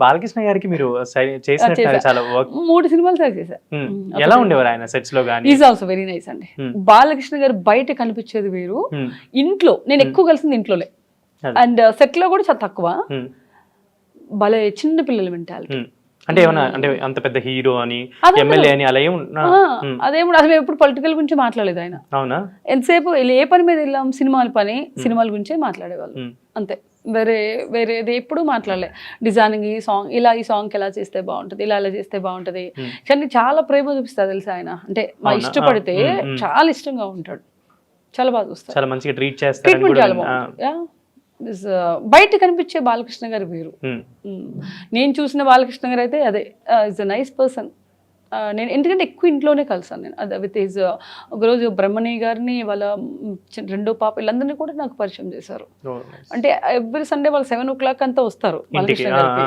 బాలకృష్ణ గారికి మీరు చేసినట్టున్నారు చాలా వర్క్. 3 సినిమాలు సరి చేశా. ఎలా ఉండేవారు ఆయన సెట్స్ లో గానీ? ఈజ్ ఆల్సో వెరీ నైస్ అండి. బాలకృష్ణ గారు బయట కనిపించేది వేరు, ఇంట్లో నేను ఎక్కువ కలిసింది ఇంట్లోనే, అండ్ సెట్ లో కూడా చాలా తక్కువ. భలే చిన్న పిల్లల మెంటాలిటీ. అంటే ఏమన్నా అంటే అంత పెద్ద హీరో అని ఎమ్మెల్యే అని అలా అదేమో అసలు మేము ఎప్పుడు పొలిటికల్ గురించి మాట్లాడలేదు ఆయన. అవునా? ఎంతసేపు ఏ పని మీద వెళ్ళాం, సినిమాల పని, సినిమాల గురించే మాట్లాడేవాళ్ళు అంతే. వేరేది ఎప్పుడు మాట్లాడలే. డిజైనింగ్, ఈ సాంగ్ ఇలా, ఈ సాంగ్ ఎలా చేస్తే బాగుంటది, ఇలా చేస్తే బాగుంటది. కానీ చాలా ప్రేమ చూపిస్తారు తెలుసా ఆయన. అంటే మా ఇష్టపడితే చాలా ఇష్టంగా ఉంటాడు, చాలా బాగా చూస్తారు, చాలా మంచిగా ట్రీట్ చేస్తారు. ట్రీట్మెంట్ చాలా బాగుంటుంది. బయట కనిపించే బాలకృష్ణ గారు వేరు. నేను చూసిన బాలకృష్ణ గారు అయితే అదే ఇస్ అ నైస్ పర్సన్. నేను ఎందుకంటే ఎక్కువ ఇంట్లోనే కలిసాను నేను. అది విత్ హిజ్ ఒకరోజు బ్రహ్మణి గారిని, వాళ్ళ రెండో పాప, వీళ్ళందరినీ కూడా నాకు పరిచయం చేశారు. అంటే ఎవ్రీ సండే వాళ్ళు 7 o'clock అంతా వస్తారు బాలకృష్ణ గారికి.